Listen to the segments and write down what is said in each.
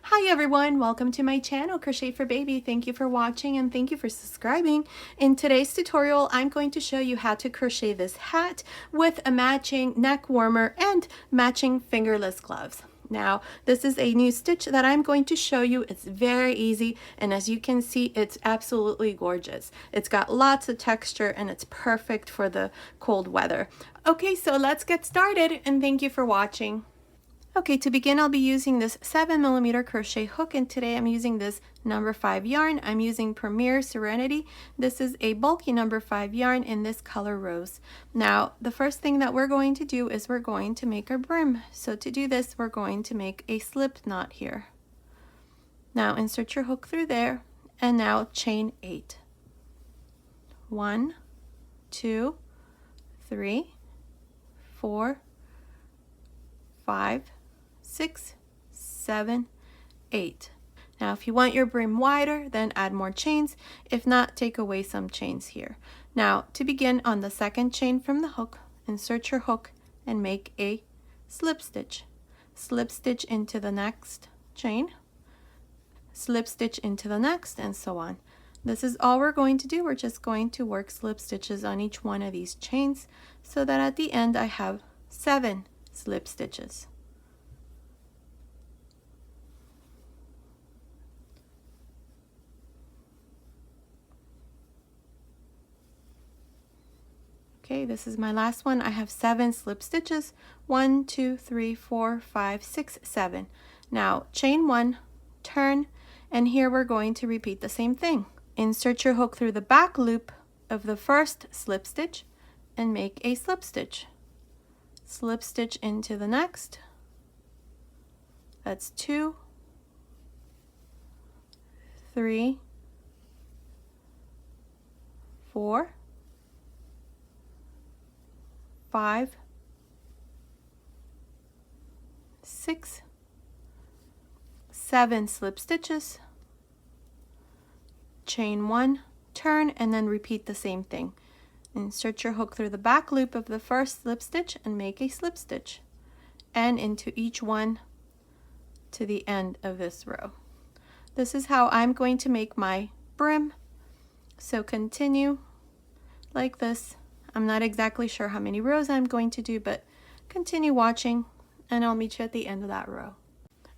Hi everyone, welcome to my channel Crochet for Baby. Thank you for watching and thank you for subscribing. In today's tutorial, I'm going to show you how to crochet this hat with a matching neck warmer and matching fingerless gloves. Now, this is a new stitch that I'm going to show you. It's very easy, and as you can see, it's absolutely gorgeous. It's got lots of texture and it's perfect for the cold weather. Okay, so let's get started and thank you for watching. Okay, to begin, I'll be using this 7mm crochet hook, and today I'm using this number 5 yarn. I'm using Premier Serenity. This is a bulky number 5 yarn in this color rose. Now, the first thing that we're going to do is we're going to make our brim. So to do this, we're going to make a slip knot here. Now, insert your hook through there, and now chain 8. 1, 2, 3, 4, 5, 6, 7, 8. Now if you want your brim wider, then add more chains. If not, take away some chains here. Now to begin, on the second chain from the hook, insert your hook and make a slip stitch. Slip stitch into the next chain, slip stitch into the next, and so on. This is all we're going to do. We're just going to work slip stitches on each one of these chains so that at the end I have 7 slip stitches. Okay, this is my last one. I have 7 slip stitches. 1, 2, 3, 4, 5, 6, 7. Now chain 1, turn, and here we're going to repeat the same thing. Insert your hook through the back loop of the first slip stitch and make a slip stitch. Slip stitch into the next. That's 2, 3, 4, 5, 6, 7 slip stitches, chain 1, turn, and then repeat the same thing. Insert your hook through the back loop of the first slip stitch and make a slip stitch, and into each one to the end of this row. This is how I'm going to make my brim. So continue like this. I'm not exactly sure how many rows I'm going to do, but continue watching and I'll meet you at the end of that row.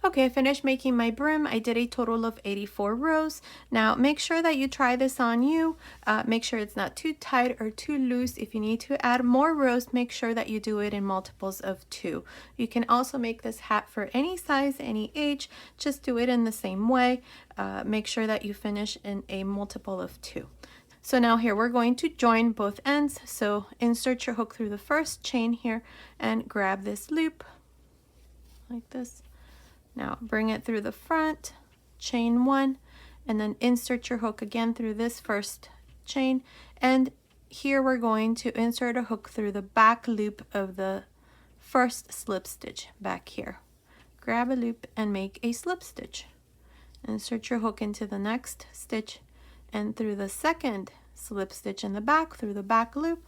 Okay, I finished making my brim. I did a total of 84 rows. Now make sure that you try this on you. Make sure it's not too tight or too loose. If you need to add more rows, make sure that you do it in multiples of 2. You can also make this hat for any size, any age. Just do it in the same way. Make sure that you finish in a multiple of 2. So now here we're going to join both ends. So insert your hook through the first chain here and grab this loop like this. Now bring it through the front, chain 1, and then insert your hook again through this first chain. And here we're going to insert a hook through the back loop of the first slip stitch back here. Grab a loop and make a slip stitch. Insert your hook into the next stitch and through the second slip stitch in the back through the back loop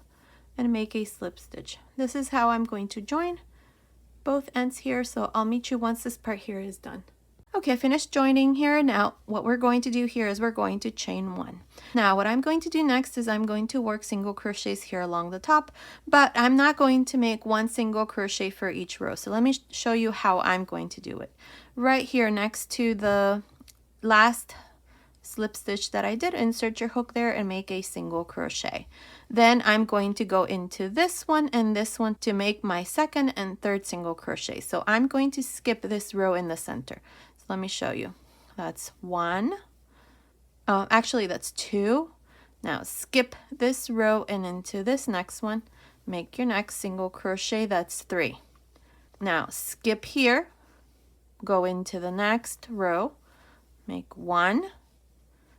and make a slip stitch. This is how I'm going to join both ends here, so I'll meet you once this part here is done. Okay, I finished joining here. Now what we're going to do here is we're going to chain 1. Now what I'm going to do next is I'm going to work single crochets here along the top, but I'm not going to make 1 single crochet for each row. So let me show you how I'm going to do it. Right here next to the last slip stitch that I did, insert your hook there and make a single crochet. Then I'm going to go into this one and this one to make my second and third single crochet. So I'm going to skip this row in the center. So let me show you. That's 1. Actually that's 2. Now skip this row and into this next one. Make your next single crochet. That's 3. Now skip here. Go into the next row. Make 1.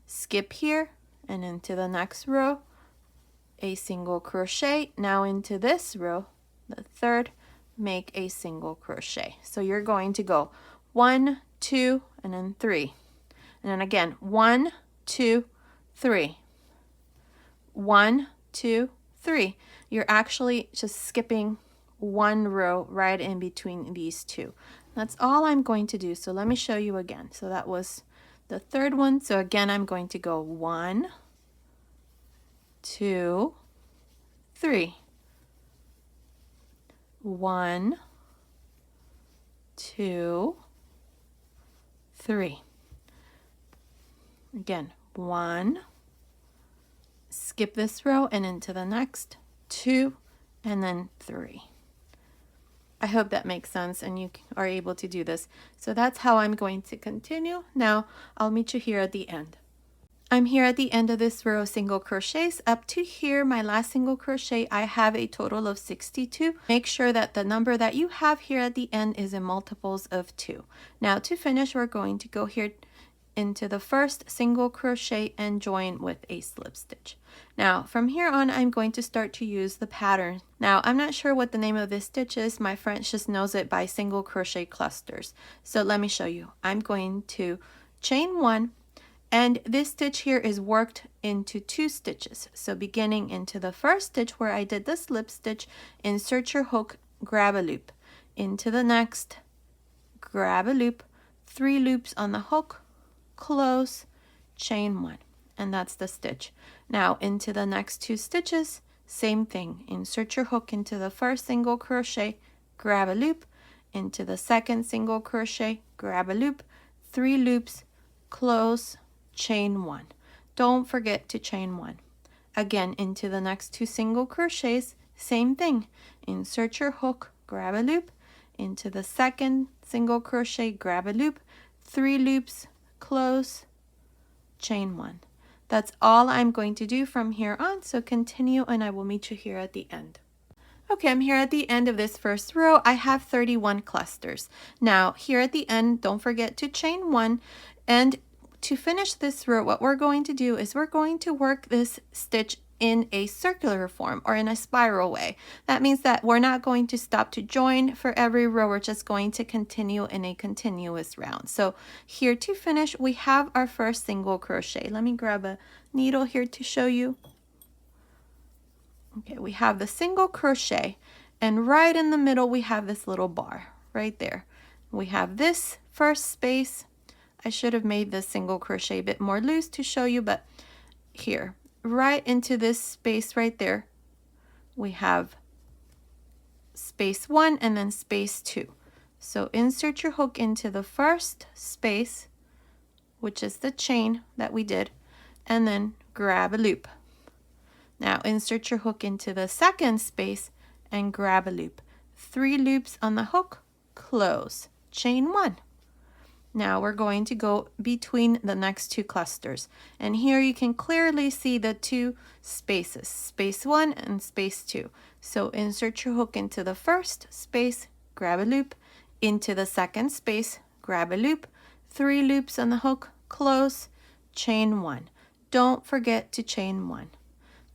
Skip here and into the next row, a single crochet. Now into this row, the third, make a single crochet. So you're going to go 1, 2, and then 3. And then again, 1, 2, 3. 1, 2, 3. You're actually just skipping one row right in between these two. That's all I'm going to do. So let me show you again. So that was the third one. So again, I'm going to go 1, 2, 3. 1, 2, 3. Again, 1, skip this row and into the next, 2, and then 3. I hope that makes sense and you are able to do this. So that's how I'm going to continue. Now I'll meet you here at the end. I'm here at the end of this row of single crochets. Up to here, my last single crochet, I have a total of 62. Make sure that the number that you have here at the end is in multiples of 2. Now to finish, we're going to go here into the first single crochet and join with a slip stitch. Now from here on, I'm going to start to use the pattern. Now I'm not sure what the name of this stitch is. My friend just knows it by single crochet clusters. So let me show you. I'm going to chain 1, and this stitch here is worked into 2 stitches. So beginning into the first stitch where I did the slip stitch, insert your hook, grab a loop. Into the next, grab a loop, 3 loops on the hook, close, chain 1, and that's the stitch. Now into the next 2 stitches, same thing. Insert your hook into the first single crochet, grab a loop, into the second single crochet, grab a loop, 3 loops, close, chain 1. Don't forget to chain 1. Again, into the next 2 single crochets, same thing. Insert your hook, grab a loop, into the second single crochet, grab a loop, 3 loops, close, chain 1. That's all I'm going to do from here on, so continue and I will meet you here at the end. Okay, I'm here at the end of this first row. I have 31 clusters. Now here at the end, don't forget to chain 1, and to finish this row, what we're going to do is we're going to work this stitch in a circular form or in a spiral way. That means that we're not going to stop to join for every row. We're just going to continue in a continuous round. So here to finish, we have our first single crochet. Let me grab a needle here to show you. Okay, we have the single crochet, and right in the middle we have this little bar right there. We have this first space. I should have made this single crochet a bit more loose to show you, but here, right into this space right there, we have space 1 and then space 2. So insert your hook into the first space, which is the chain that we did, and then grab a loop. Now insert your hook into the second space and grab a loop. 3 loops on the hook, close, chain 1. Now we're going to go between the next 2 clusters. And here you can clearly see the 2 spaces, space 1 and space 2. So insert your hook into the first space, grab a loop, into the second space, grab a loop, 3 loops on the hook, close, chain 1. Don't forget to chain 1.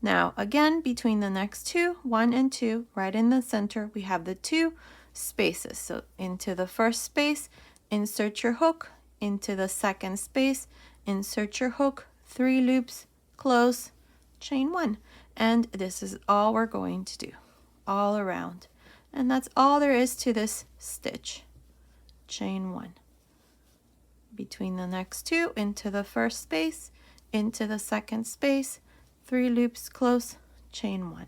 Now again, between the next 2, 1 and 2, right in the center, we have the 2 spaces. So into the first space, insert your hook, into the second space, insert your hook, 3 loops, close, chain 1. And this is all we're going to do, all around. And that's all there is to this stitch. Chain 1. Between the next 2, into the first space, into the second space, 3 loops, close, chain 1.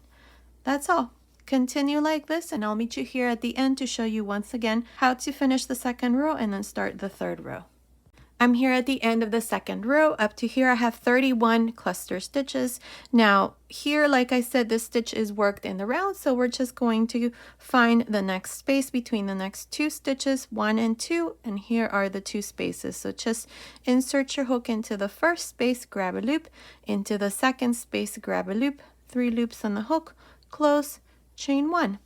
That's all. Continue like this and I'll meet you here at the end to show you once again how to finish the second row and then start the third row. I'm here at the end of the second row. Up to here I have 31 cluster stitches. Now here, like I said, this stitch is worked in the round, so we're just going to find the next space between the next 2 stitches, 1 and 2, and here are the 2 spaces. So just insert your hook into the first space, grab a loop, into the second space, grab a loop, 3 loops on the hook, close, chain 1,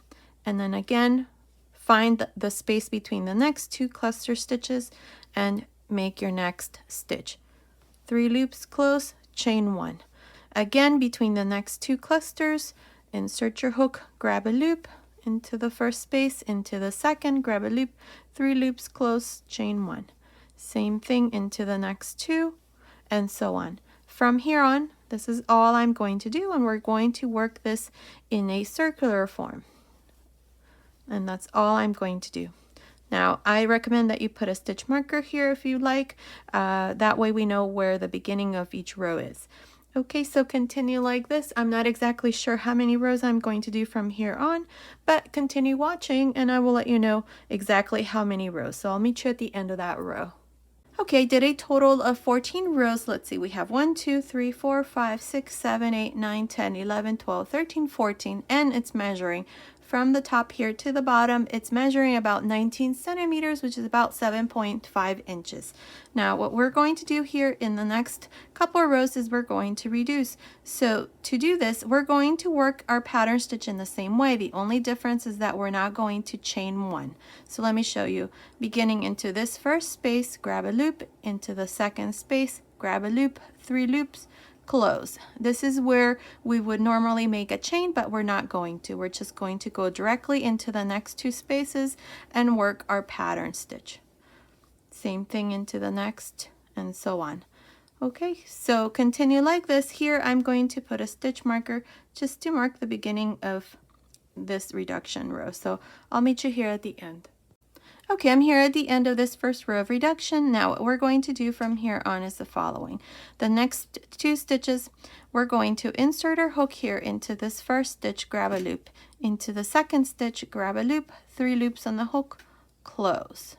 and then again find the space between the next 2 cluster stitches and make your next stitch. 3 loops, close, chain 1. Again, between the next 2 clusters, insert your hook, grab a loop, into the first space, into the second, grab a loop, 3 loops, close, chain 1. Same thing into the next 2, and so on. From here on, this is all I'm going to do, and we're going to work this in a circular form. And that's all I'm going to do. Now I recommend that you put a stitch marker here if you like. That way we know where the beginning of each row is. Okay, so continue like this. I'm not exactly sure how many rows I'm going to do from here on, but continue watching and I will let you know exactly how many rows. So I'll meet you at the end of that row. Okay, I did a total of 14 rows. Let's see, we have 1, 2, 3, 4, 5, 6, 7, 8, 9, 10, 11, 12, 13, 14, and it's measuring from the top here to the bottom. It's measuring about 19 centimeters, which is about 7.5 inches. Now, what we're going to do here in the next couple of rows is we're going to reduce. So to do this, we're going to work our pattern stitch in the same way. The only difference is that we're not going to chain one. So let me show you. Beginning into this first space, grab a loop, into the second space, grab a loop, 3 loops, close. This is where we would normally make a chain, but we're not going to. We're just going to go directly into the next 2 spaces and work our pattern stitch. Same thing into the next, and so on. Okay, so continue like this. Here I'm going to put a stitch marker just to mark the beginning of this reduction row. So I'll meet you here at the end. Okay, I'm here at the end of this first row of reduction. Now what we're going to do from here on is the following. The next 2 stitches, we're going to insert our hook here into this first stitch, grab a loop. Into the second stitch, grab a loop, 3 loops on the hook, close.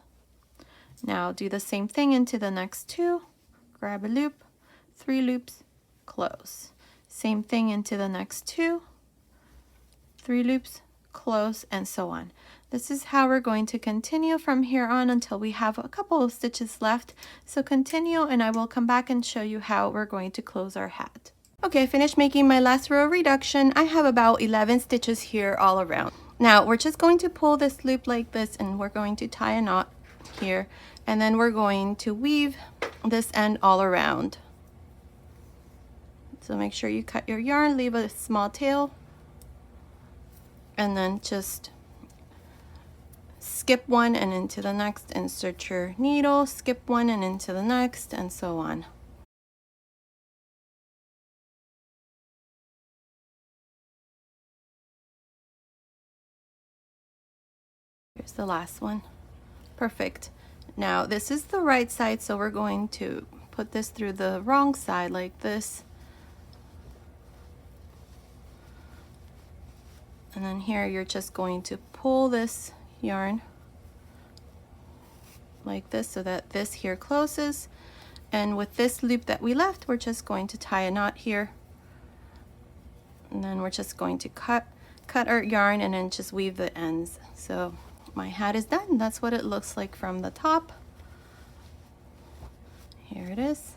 Now do the same thing into the next 2, grab a loop, 3 loops, close. Same thing into the next 2, 3 loops, close, and so on. This is how we're going to continue from here on until we have a couple of stitches left. So continue and I will come back and show you how we're going to close our hat. Okay, I finished making my last row reduction. I have about 11 stitches here all around. Now we're just going to pull this loop like this and we're going to tie a knot here, and then we're going to weave this end all around. So make sure you cut your yarn, leave a small tail, and then just skip one and into the next, insert your needle, skip one and into the next, and so on. Here's the last one. Perfect. Now this is the right side, so we're going to put this through the wrong side like this. And then here you're just going to pull this yarn like this so that this here closes, and with this loop that we left we're just going to tie a knot here, and then we're just going to cut our yarn and then just weave the ends. So my hat is done. That's what it looks like from the top. Here it is.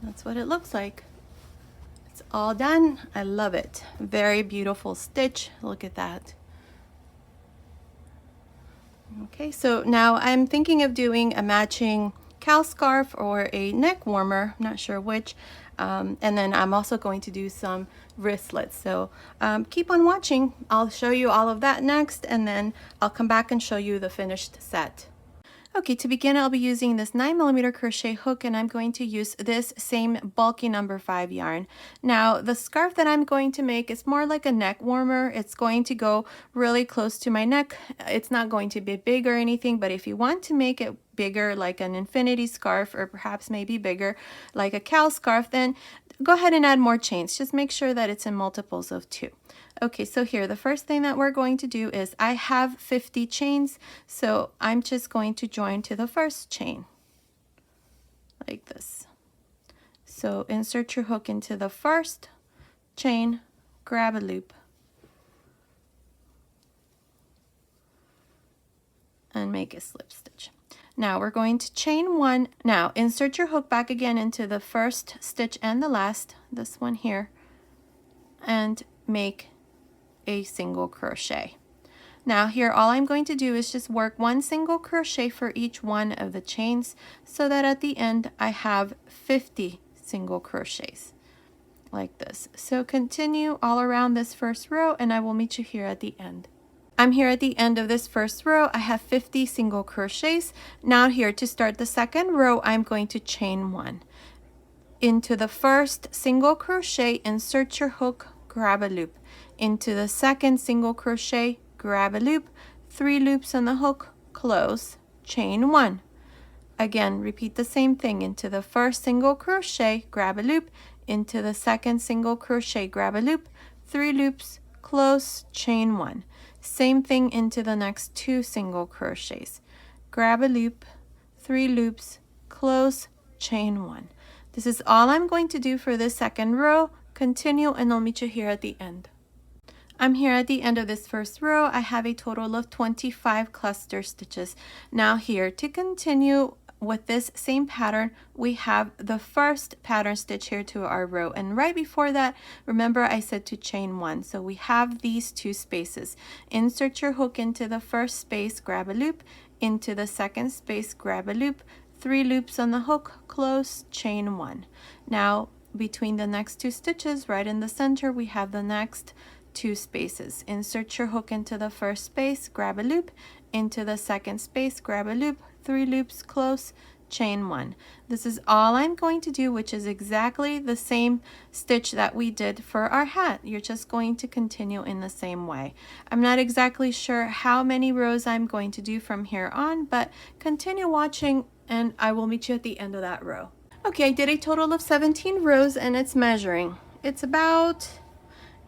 That's what it looks like. It's all done. I love it. Very beautiful stitch. Look at that. Okay, so now I'm thinking of doing a matching cowl scarf or a neck warmer, I'm not sure which, and then I'm also going to do some wristlets. So keep on watching. I'll show you all of that next, and then I'll come back and show you the finished set. Okay, to begin, I'll be using this 9mm crochet hook, and I'm going to use this same bulky number 5 yarn. Now, the scarf that I'm going to make is more like a neck warmer. It's going to go really close to my neck. It's not going to be big or anything, but if you want to make it bigger, like an infinity scarf, or perhaps maybe bigger, like a cowl scarf, then go ahead and add more chains. Just make sure that it's in multiples of 2. Okay, so here, the first thing that we're going to do is I have 50 chains, so I'm just going to join to the first chain, like this. So insert your hook into the first chain, grab a loop, and make a slip stitch. Now we're going to chain 1. Now insert your hook back again into the first stitch and the last, this one here, and make a single crochet. Now here all I'm going to do is just work 1 single crochet for each one of the chains, so that at the end I have 50 single crochets like this. So continue all around this first row and I will meet you here at the end. I'm here at the end of this first row. I have 50 single crochets. Now here, to start the second row, I'm going to chain 1. Into the first single crochet, insert your hook, grab a loop. Into the second single crochet, grab a loop, 3 loops on the hook, close, chain 1. Again, repeat the same thing into the first single crochet, grab a loop, into the second single crochet, grab a loop, 3 loops, close, chain 1. Same thing into the next 2 single crochets. Grab a loop, 3 loops, close, chain 1. This is all I'm going to do for this second row. Continue and I'll meet you here at the end. I'm here at the end of this first row. I have a total of 25 cluster stitches. Now here to continue with this same pattern, we have the first pattern stitch here to our row, and right before that, remember I said to chain 1. So we have these 2 spaces. Insert your hook into the first space, grab a loop, into the second space, grab a loop, 3 loops on the hook, close, chain 1. Now between the next 2 stitches, right in the center, we have the next 2 spaces. Insert your hook into the first space, grab a loop, into the second space, grab a loop, 3 loops, close, chain 1. This is all I'm going to do, which is exactly the same stitch that we did for our hat. You're just going to continue in the same way. I'm not exactly sure how many rows I'm going to do from here on, but continue watching and I will meet you at the end of that row. Okay, I did a total of 17 rows and it's measuring. It's about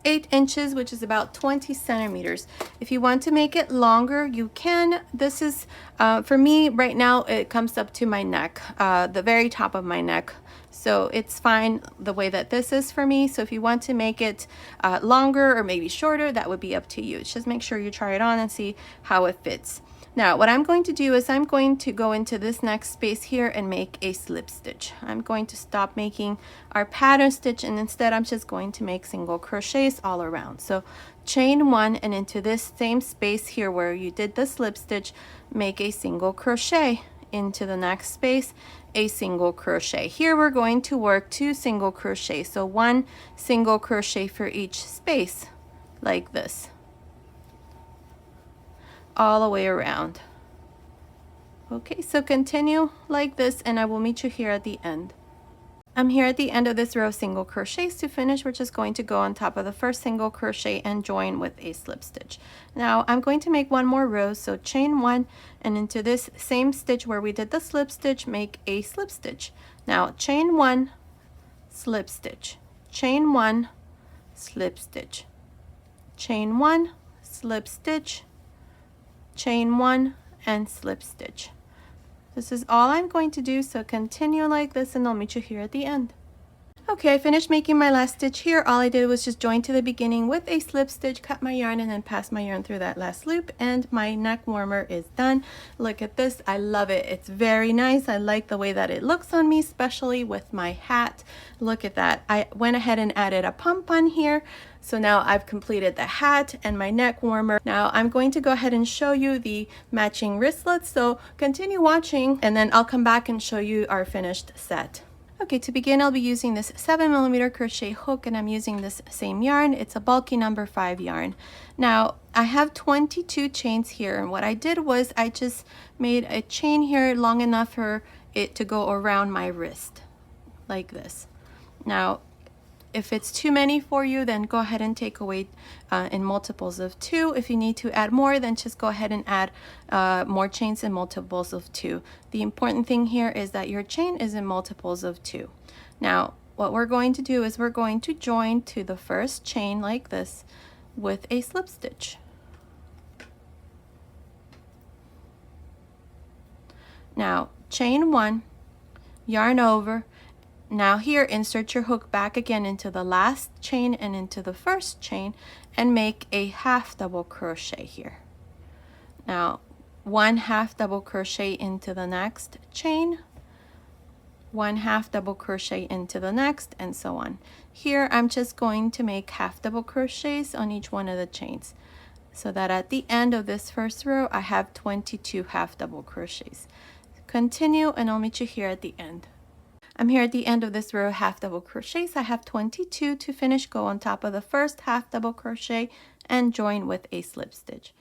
8 inches, which is about 20 centimeters. If you want to make it longer, you can. This is, for me right now, it comes up to my neck, the very top of my neck. So it's fine the way that this is for me. So if you want to make it longer or maybe shorter, that would be up to you. Just make sure you try it on and see how it fits. Now what I'm going to do is I'm going to go into this next space here and make a slip stitch. I'm going to stop making our pattern stitch and instead I'm just going to make single crochets all around. So chain 1 and into this same space here where you did the slip stitch, make a single crochet. Into the next space, a single crochet. Here we're going to work 2 single crochets, so 1 single crochet for each space, like this, all the way around. Okay, so continue like this and I will meet you here at the end. I'm here at the end of this row of single crochets. To finish, we're just going to go on top of the first single crochet and join with a slip stitch. Now I'm going to make 1 more row, so chain 1 and into this same stitch where we did the slip stitch, make a slip stitch. Now chain 1, slip stitch, chain 1, slip stitch, chain 1, slip stitch, chain 1 and slip stitch. This is all I'm going to do, so continue like this and I'll meet you here at the end. Okay, I finished making my last stitch here. All I did was just join to the beginning with a slip stitch, cut my yarn, and then pass my yarn through that last loop, and my neck warmer is done. Look at this. I love it. It's very nice. I like the way that it looks on me, especially with my hat. Look at that. I went ahead and added a pom-pom here. So now I've completed the hat and my neck warmer. Now I'm going to go ahead and show you the matching wristlets. So continue watching and then I'll come back and show you our finished set. Okay, to begin, I'll be using this 7mm crochet hook and I'm using this same yarn. It's a bulky number 5 yarn. Now I have 22 chains here, and what I did was I just made a chain here long enough for it to go around my wrist like this. Now if it's too many for you, then go ahead and take away in multiples of 2. If you need to add more, then just go ahead and add more chains in multiples of 2. The important thing here is that your chain is in multiples of 2. Now, what we're going to do is we're going to join to the first chain like this with a slip stitch. Now, chain 1, yarn over. Now here, insert your hook back again into the last chain and into the first chain and make a half double crochet here. Now 1 half double crochet into the next chain, 1 half double crochet into the next, and so on. Here I'm just going to make half double crochets on each one of the chains so that at the end of this first row I have 22 half double crochets. Continue and I'll meet you here at the end. I'm here at the end of this row of half double crochets. I have 22 to finish. Go on top of the first half double crochet and join with a slip stitch.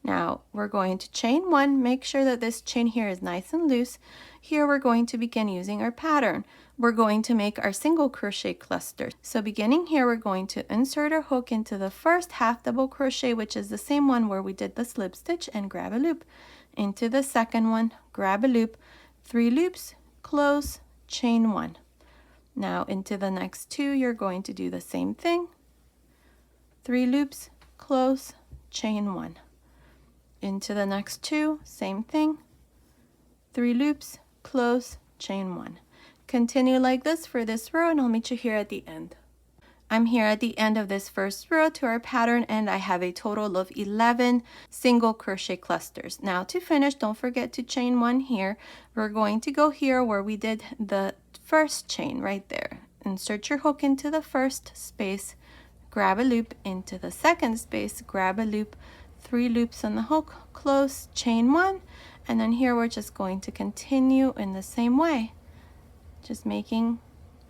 Now we're going to chain 1. Make sure that this chain here is nice and loose. Here we're going to begin using our pattern. we're going to make our single crochet cluster. So beginning here, we're going to insert our hook into the first half double crochet, which is the same one where we did the slip stitch, and grab a loop. Into the second one, grab a loop, 3 loops, close, chain 1. Now into the next 2, you're going to do the same thing. 3 loops, close, chain 1. Into the next 2, same thing. 3 loops, close, chain 1. Continue like this for this row, and I'll meet you here at the end. I'm here at the end of this first row to our pattern, and I have a total of 11 single crochet clusters. Now to finish, don't forget to chain 1 here. We're going to go here where we did the first chain right there. Insert your hook into the first space, grab a loop, into the second space, grab a loop, 3 loops on the hook, close, chain 1, and then here we're just going to continue in the same way, just making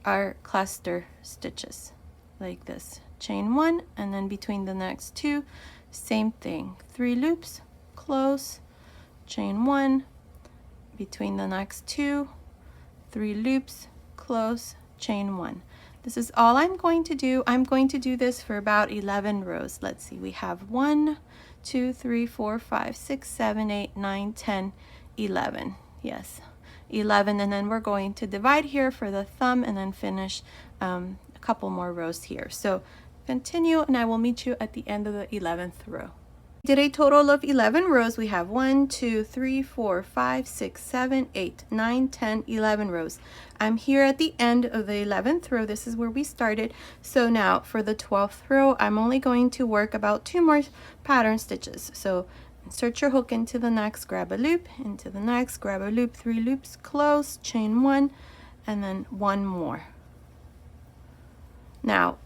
our cluster stitches like this. Chain 1, and then between the next 2, same thing. 3 loops, close, chain 1, between the next 2, 3 loops, close, chain 1. This is all I'm going to do. I'm going to do this for about 11 rows. Let's see, we have 1, 2, 3, 4, 5, 6, 7, 8, 9, 10, 11. Yes, 11, and then we're going to divide here for the thumb and then finish a couple more rows here. So continue, and I will meet you at the end of the 11th row. Did a total of 11 rows. We have 1, 2, 3, 4, 5, 6, 7, 8, 9, 10, 11 rows. I'm here at the end of the 11th row. This is where we started. So now for the 12th row, I'm only going to work about 2 more pattern stitches. So insert your hook into the next, grab a loop, into the next, grab a loop, 3 loops, close, chain 1, and then 1 more. Now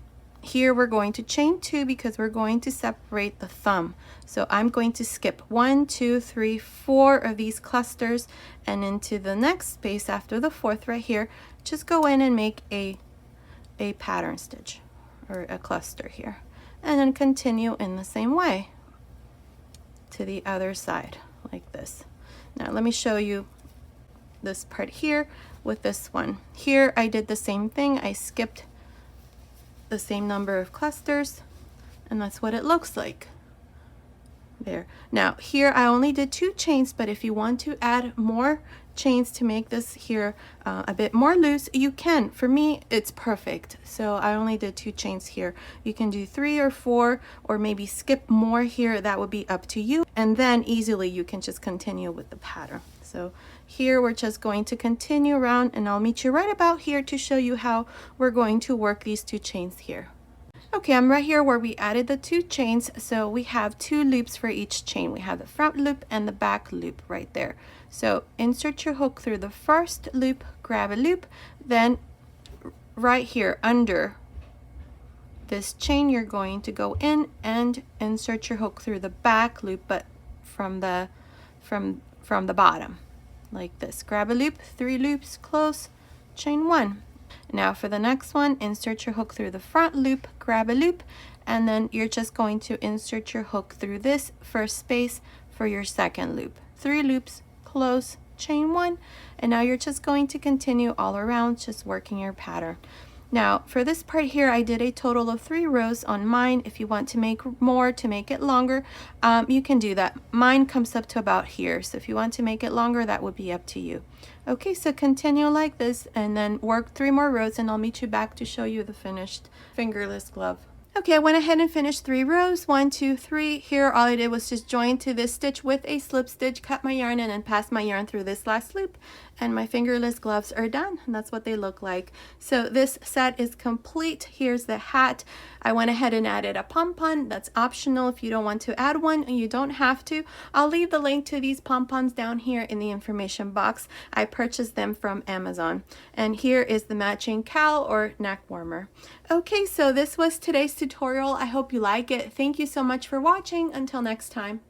here we're going to chain 2 because we're going to separate the thumb. So I'm going to skip 1, 2, 3, 4 of these clusters, and into the next space after the 4th right here, just go in and make a pattern stitch or a cluster here, and then continue in the same way to the other side like this. Now let me show you this part here with this one. Here I did the same thing. I skipped the same number of clusters, and that's what it looks like there. Now here I only did 2 chains, but if you want to add more chains to make this here a bit more loose, you can. For me, it's perfect, so I only did 2 chains here. You can do 3 or 4, or maybe skip more here. That would be up to you, and then easily you can just continue with the pattern. So here we're just going to continue around, and I'll meet you right about here to show you how we're going to work these 2 chains here. Okay, I'm right here where we added the 2 chains. So we have 2 loops for each chain. We have the front loop and the back loop right there. So insert your hook through the first loop, grab a loop, then right here under this chain you're going to go in and insert your hook through the back loop, but from the bottom like this. Grab a loop, 3 loops, close, chain 1. Now for the next one, insert your hook through the front loop, grab a loop, and then you're just going to insert your hook through this first space for your second loop. 3 loops, close, chain 1, and now you're just going to continue all around, just working your pattern. Now for this part here, I did a total of 3 rows on mine. If you want to make more to make it longer, you can do that. Mine comes up to about here, so if you want to make it longer, that would be up to you. Okay, so continue like this and then work 3 more rows, and I'll meet you back to show you the finished fingerless glove. Okay, I went ahead and finished 3 rows, 1, 2, 3. Here all I did was just join to this stitch with a slip stitch, cut my yarn, and then pass my yarn through this last loop, and my fingerless gloves are done, and that's what they look like. So this set is complete. Here's the hat. I went ahead and added a pom-pom. That's optional. If you don't want to add one, you don't have to. I'll leave the link to these pom-poms down here in the information box. I purchased them from Amazon. And here is the matching cowl or neck warmer. Okay, so this was today's tutorial. I hope you like it. Thank you so much for watching. Until next time.